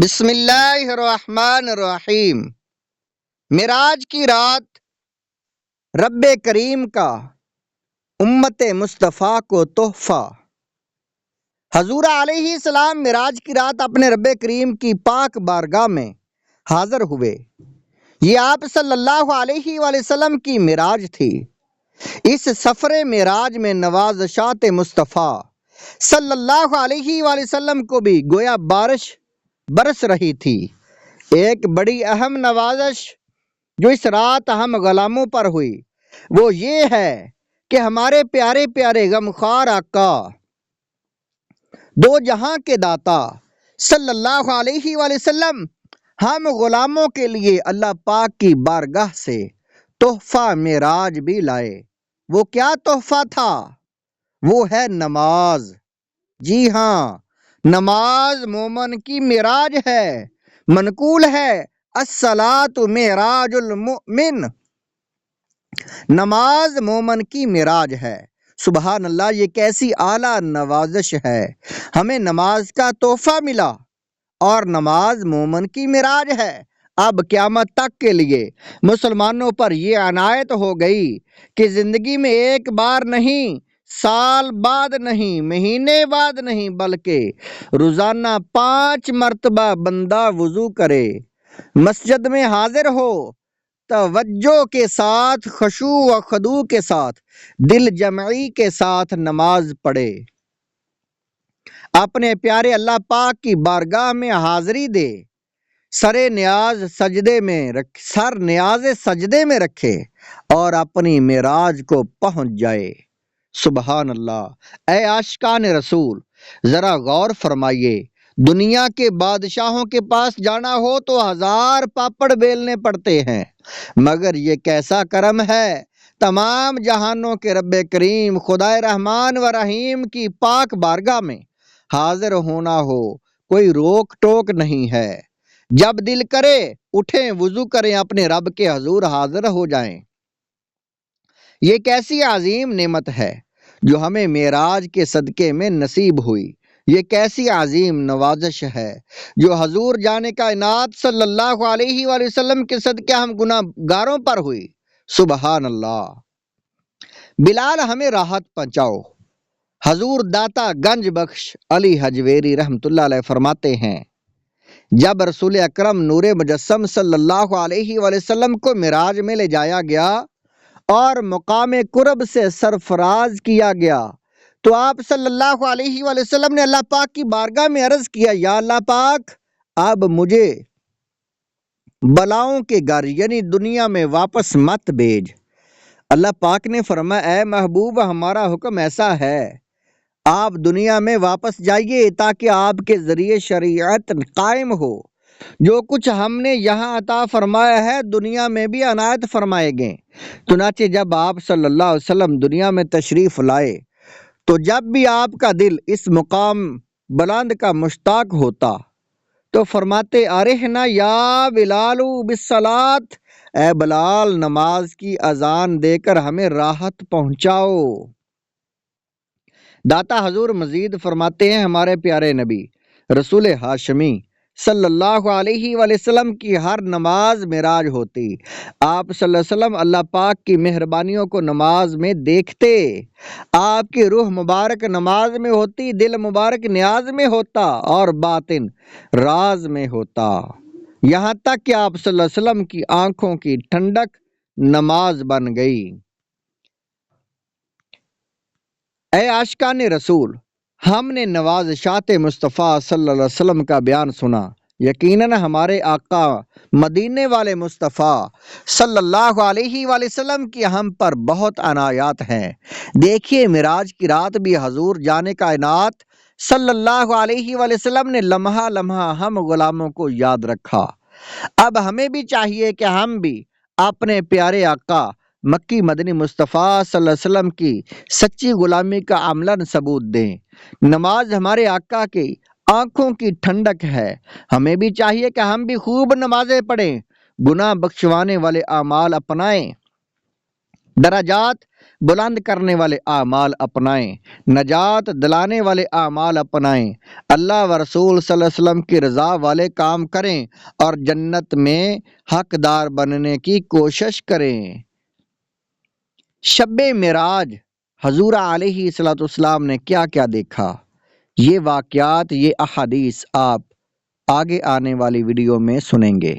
بسم اللہ الرحمن الرحیم۔ معراج کی رات رب کریم کا امت مصطفیٰ کو تحفہ۔ حضور علیہ السلام معراج کی رات اپنے رب کریم کی پاک بارگاہ میں حاضر ہوئے۔ یہ آپ صلی اللہ علیہ وآلہ وسلم کی معراج تھی۔ اس سفر معراج میں نوازشات مصطفیٰ صلی اللہ علیہ وآلہ وسلم کو بھی گویا بارش برس رہی تھی۔ ایک بڑی اہم نوازش جو اس رات ہم غلاموں پر ہوئی وہ یہ ہے کہ ہمارے پیارے پیارے غمخوار آقا دو جہاں کے داتا صلی اللہ علیہ وآلہ وسلم ہم غلاموں کے لیے اللہ پاک کی بارگاہ سے تحفہ معراج بھی لائے۔ وہ کیا تحفہ تھا؟ وہ ہے نماز۔ جی ہاں، نماز مومن کی معراج ہے۔ منقول ہے الصلاۃ معراج المؤمن، نماز مومن کی معراج ہے۔ سبحان اللہ، یہ کیسی اعلیٰ نوازش ہے۔ ہمیں نماز کا تحفہ ملا اور نماز مومن کی معراج ہے۔ اب قیامت تک کے لیے مسلمانوں پر یہ عنایت ہو گئی کہ زندگی میں ایک بار نہیں، سال بعد نہیں، مہینے بعد نہیں، بلکہ روزانہ 5 مرتبہ بندہ وضو کرے، مسجد میں حاضر ہو، توجہ کے ساتھ، خشوع و خضوع کے ساتھ، دل جمعی کے ساتھ نماز پڑھے، اپنے پیارے اللہ پاک کی بارگاہ میں حاضری دے، سر نیاز سجدے میں رکھے اور اپنی معراج کو پہنچ جائے۔ سبحان اللہ۔ اے عاشقان رسول، ذرا غور فرمائیے، دنیا کے بادشاہوں کے پاس جانا ہو تو 1000 پاپڑ بیلنے پڑتے ہیں، مگر یہ کیسا کرم ہے، تمام جہانوں کے رب کریم خدائے رحمان و رحیم کی پاک بارگاہ میں حاضر ہونا ہو، کوئی روک ٹوک نہیں ہے۔ جب دل کرے اٹھیں، وضو کریں، اپنے رب کے حضور حاضر ہو جائیں۔ یہ کیسی عظیم نعمت ہے جو ہمیں معراج کے صدقے میں نصیب ہوئی۔ یہ کیسی عظیم نوازش ہے جو حضور جانے کائنات صلی اللہ علیہ وآلہ وسلم کے صدقے ہم گناہ گاروں پر ہوئی۔ سبحان اللہ۔ بلال ہمیں راحت پہنچاؤ۔ حضور داتا گنج بخش علی حجویری رحمۃ اللہ علیہ فرماتے ہیں، جب رسول اکرم نور مجسم صلی اللہ علیہ وآلہ وسلم کو معراج میں لے جایا گیا اور مقام قرب سے سرفراز کیا گیا تو آپ صلی اللہ علیہ وآلہ وسلم نے اللہ پاک کی بارگاہ میں عرض کیا، یا اللہ پاک اب مجھے بلاؤں کے گھر یعنی دنیا میں واپس مت بھیج۔ اللہ پاک نے فرمایا، اے محبوب، ہمارا حکم ایسا ہے، آپ دنیا میں واپس جائیے تاکہ آپ کے ذریعے شریعت قائم ہو۔ جو کچھ ہم نے یہاں عطا فرمایا ہے دنیا میں بھی عنایت فرمائے گئے۔ چنانچہ جب آپ صلی اللہ علیہ وسلم دنیا میں تشریف لائے تو جب بھی آپ کا دل اس مقام بلند کا مشتاق ہوتا تو فرماتے، ارحنا یا بلال بالصلاۃ، اے بلال نماز کی اذان دے کر ہمیں راحت پہنچاؤ۔ داتا حضور مزید فرماتے ہیں، ہمارے پیارے نبی رسول ہاشمی صلی اللہ علیہ وآلہ وسلم کی ہر نماز معراج ہوتی۔ آپ صلی اللہ علیہ وسلم اللہ پاک کی مہربانیوں کو نماز میں دیکھتے، آپ کی روح مبارک نماز میں ہوتی، دل مبارک نیاز میں ہوتا اور باطن راز میں ہوتا، یہاں تک کہ آپ صلی اللہ علیہ وسلم کی آنکھوں کی ٹھنڈک نماز بن گئی۔ اے عاشقان رسول، ہم نے نوازشات مصطفیٰ صلی اللہ علیہ وسلم کا بیان سنا۔ یقیناً ہمارے آقا مدینے والے مصطفیٰ صلی اللہ علیہ وآلہ وسلم کی ہم پر بہت عنایات ہیں۔ دیکھیے، معراج کی رات بھی حضور جانے کائنات صلی اللہ علیہ وآلہ وسلم نے لمحہ لمحہ ہم غلاموں کو یاد رکھا۔ اب ہمیں بھی چاہیے کہ ہم بھی اپنے پیارے آقا مکی مدنی مصطفیٰ صلی اللہ علیہ وسلم کی سچی غلامی کا عملاً ثبوت دیں۔ نماز ہمارے آقا کی آنکھوں کی ٹھنڈک ہے۔ ہمیں بھی چاہیے کہ ہم بھی خوب نمازیں پڑھیں، گناہ بخشوانے والے اعمال اپنائیں، درجات بلند کرنے والے اعمال اپنائیں، نجات دلانے والے اعمال اپنائیں، اللہ و رسول صلی اللہ علیہ وسلم کی رضا والے کام کریں اور جنت میں حقدار بننے کی کوشش کریں۔ شب معراج حضور علیہ الصلوۃ والسلام نے کیا کیا دیکھا، یہ واقعات، یہ احادیث آپ آگے آنے والی ویڈیو میں سنیں گے۔